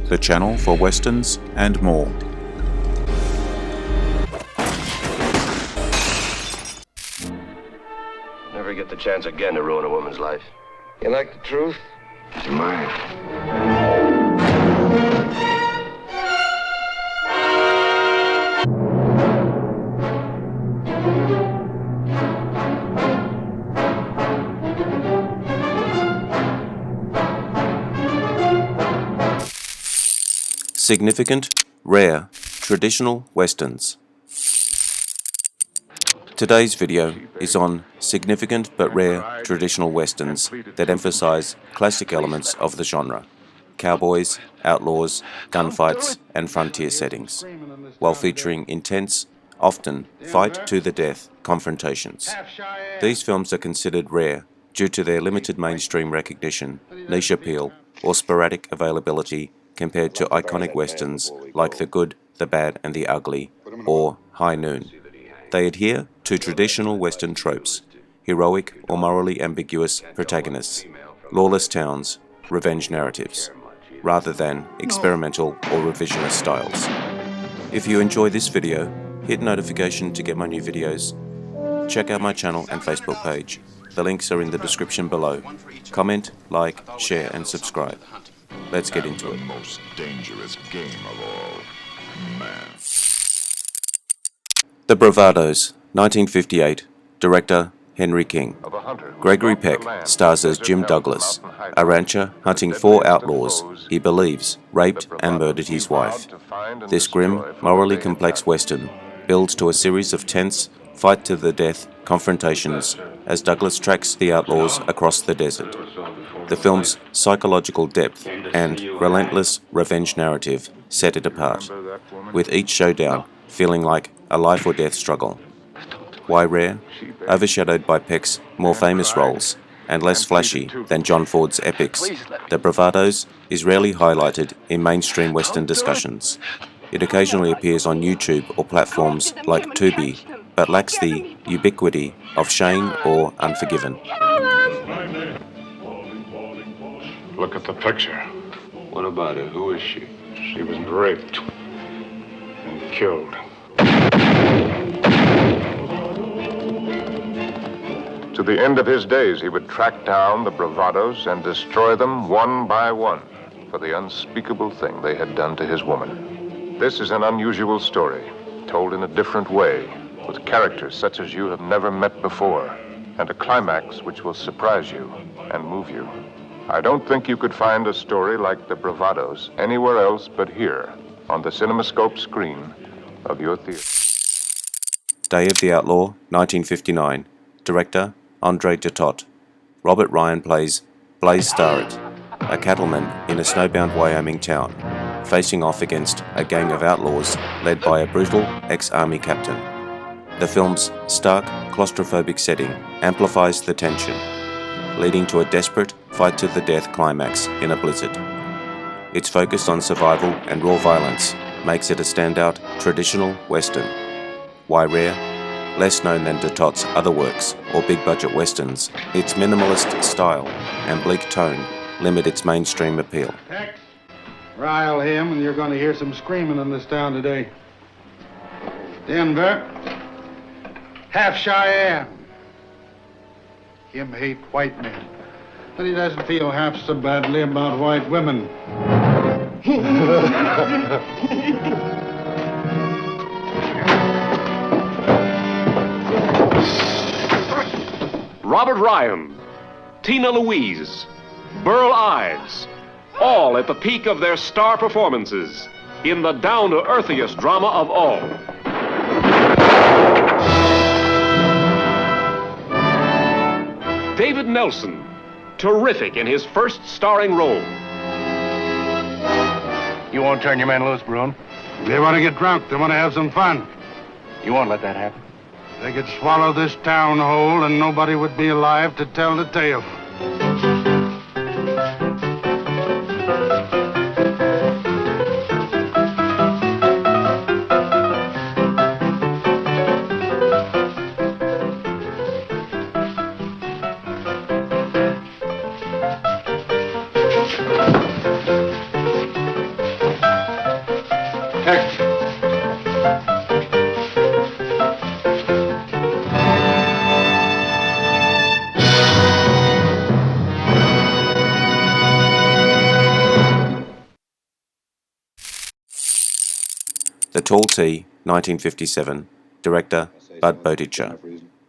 the channel for westerns and more. Never get the chance again to ruin a woman's life. You like the truth? It's mine. Significant, rare, traditional westerns. Today's video is on significant but rare traditional westerns that emphasize classic elements of the genre: cowboys, outlaws, gunfights, and frontier settings, while featuring intense, often fight-to-the-death confrontations. These films are considered rare due to their limited mainstream recognition, niche appeal, or sporadic availability compared to iconic westerns like The Good, the Bad, and the Ugly, or High Noon. They adhere to traditional western tropes: heroic or morally ambiguous protagonists, lawless towns, revenge narratives, rather than experimental or revisionist styles. If you enjoy this video, hit notification to get my new videos. Check out my channel and Facebook page. The links are in the description below. Comment, like, share, and subscribe. Let's get into it. Most dangerous game of all, man. The Bravados, 1958. Director Henry King. Gregory Peck stars as Jim Douglas, a rancher hunting 4 outlaws he believes raped and murdered his wife. This grim, morally complex western builds to a series of tense, fight-to-the-death confrontations as Douglas tracks the outlaws across the desert. The film's psychological depth and relentless revenge narrative set it apart, with each showdown feeling like a life-or-death struggle. Why rare? Overshadowed by Peck's more famous roles and less flashy than John Ford's epics, The Bravados is rarely highlighted in mainstream Western discussions. It occasionally appears on YouTube or platforms like Tubi, but lacks the ubiquity of Shane or Unforgiven. Look at the picture. What about her? Who is she? She was raped and killed. To the end of his days, he would track down the Bravados and destroy them one by one for the unspeakable thing they had done to his woman. This is an unusual story, told in a different way, with characters such as you have never met before, and a climax which will surprise you and move you. I don't think you could find a story like The Bravados anywhere else but here, on the CinemaScope screen of your theater. Day of the Outlaw, 1959. Director Andre Dutot. Robert Ryan plays Blaze Starrett, a cattleman in a snowbound Wyoming town, facing off against a gang of outlaws led by a brutal ex-army captain. The film's stark, claustrophobic setting amplifies the tension, leading to a desperate fight-to-the-death climax in a blizzard. Its focus on survival and raw violence makes it a standout traditional western. Why rare? Less known than Dutot's other works or big-budget westerns, its minimalist style and bleak tone limit its mainstream appeal. Peck, rile him and you're going to hear some screaming in this town today. Denver, half Cheyenne. Him hate white men, but he doesn't feel half so badly about white women. Robert Ryan, Tina Louise, Burl Ives, all at the peak of their star performances in the down-to-earthiest drama of all. David Nelson, terrific in his first starring role. You won't turn your men loose, Bruin? They want to get drunk. They want to have some fun. You won't let that happen? They could swallow this town whole and nobody would be alive to tell the tale. Tall T, 1957, director Bud Boticher,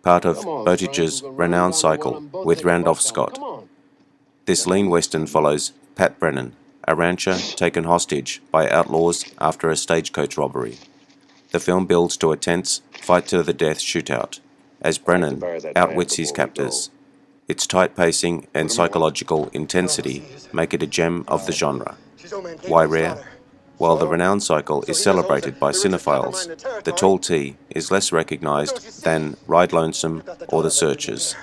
part of Boticher's renowned cycle with Randolph Scott. This lean western follows Pat Brennan, a rancher taken hostage by outlaws after a stagecoach robbery. The film builds to a tense, fight-to-the-death shootout, as Brennan outwits his captors. Its tight pacing and psychological intensity make it a gem of the genre. Why rare? While the renowned cycle is celebrated by cinephiles, The Tall T is less recognized than Ride Lonesome or The Searchers,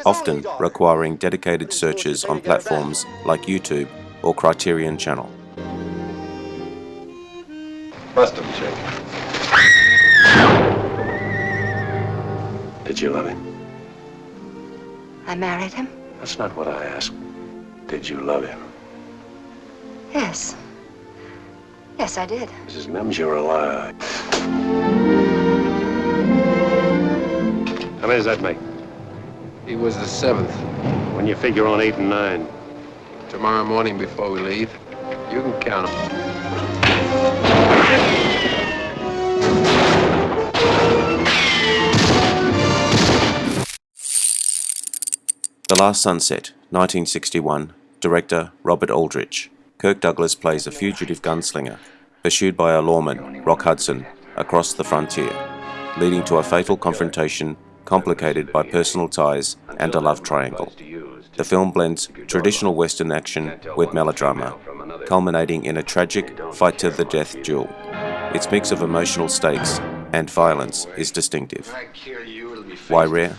often requiring dedicated searches on platforms like YouTube or Criterion Channel. Bust him, Chick. Did you love him? I married him? That's not what I asked. Did you love him? Yes. Yes, I did. Mrs. Mims, you're a liar. How many does that make? He was the 7th. When you figure on 8 and 9. Tomorrow morning before we leave, you can count them. The Last Sunset, 1961, director Robert Aldrich. Kirk Douglas plays a fugitive gunslinger, pursued by a lawman, Rock Hudson, across the frontier, leading to a fatal confrontation complicated by personal ties and a love triangle. The film blends traditional Western action with melodrama, culminating in a tragic fight-to-the-death duel. Its mix of emotional stakes and violence is distinctive. Why rare?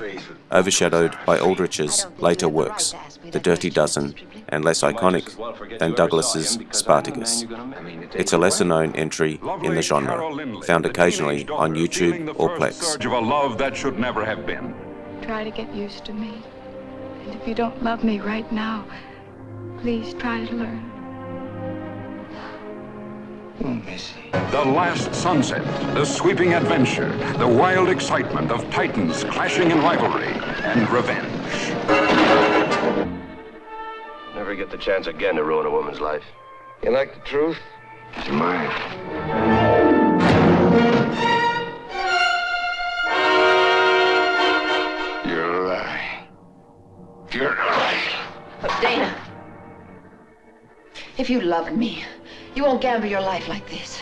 Overshadowed by Aldrich's later works, The Dirty Dozen, and less iconic than Douglas's Spartacus. It's a lesser-known entry in the genre, found occasionally on YouTube or Plex. Surge of a love that should never have been. Try to get used to me. And if you don't love me right now, please try to learn. The Last Sunset, the sweeping adventure, the wild excitement of titans clashing in rivalry and revenge. Never get the chance again to ruin a woman's life. You like the truth? She's mine. You're lying. You're lying. Dana, if you loved me, you won't gamble your life like this.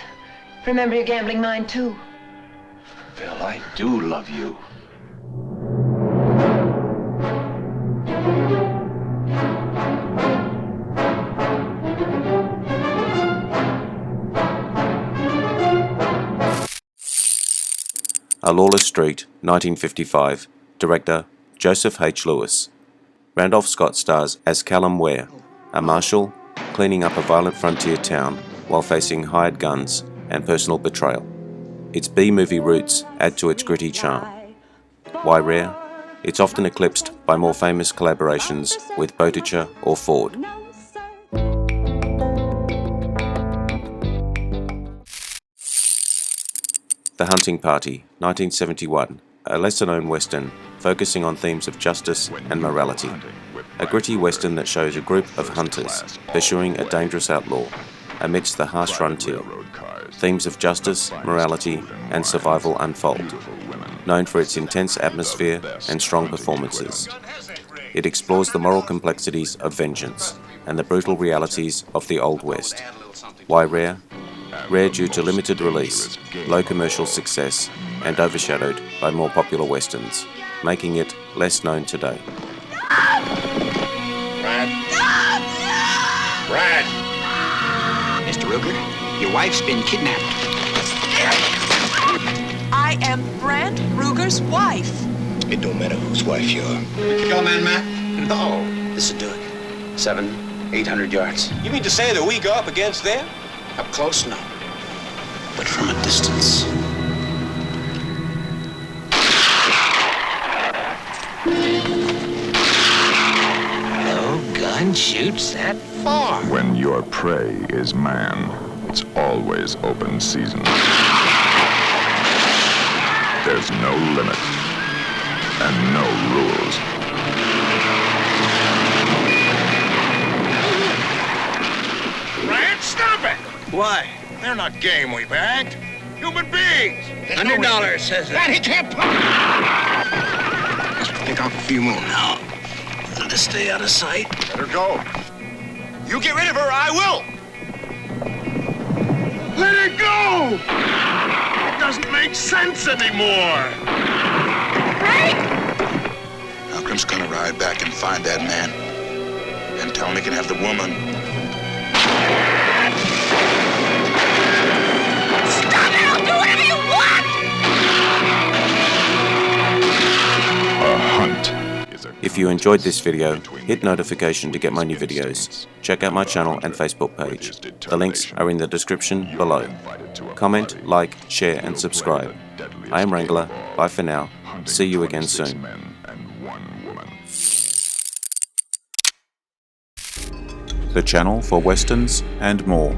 Remember, you're gambling mine, too. Bill, I do love you. A Lawless Street, 1955, director Joseph H. Lewis. Randolph Scott stars as Callum Ware, a marshal cleaning up a violent frontier town while facing hired guns and personal betrayal. Its B-movie roots add to its gritty charm. Why rare? It's often eclipsed by more famous collaborations with Boticher or Ford. The Hunting Party, 1971, a lesser-known western focusing on themes of justice and morality. A gritty western that shows a group of hunters pursuing a dangerous outlaw amidst the harsh frontier. Themes of justice, morality, and survival unfold. Known for its intense atmosphere and strong performances, it explores the moral complexities of vengeance and the brutal realities of the Old West. Why rare? Rare due to limited release, low commercial success, and overshadowed by more popular westerns, making it less known today. Brad! Mr. Ruger, your wife's been kidnapped. I am Brent Ruger's wife. It don't matter whose wife you are. Your man, Matt? No, this'll do it. 700-800 yards. You mean to say that we go up against them? Up close, no. But from a distance. No gun shoots that far. When your prey is man, it's always open season. There's no limit and no rules. Brad, stop it! Why? They're not game we bagged. human beings. $100 says That he can't put. Let's pick off a few more. Now, to stay out of sight. Let her go. You get rid of her, I will. Let her go. It doesn't make sense anymore. Malcolm's gonna ride back and find that man. And tell him he can have the woman. Stop it! I'll do whatever you want! A hunt. If you enjoyed this video, hit notification to get my new videos. Check out my channel and Facebook page. The links are in the description below. Comment, like, share and subscribe. I am Wrangler. Bye for now. See you again soon. The channel for westerns and more.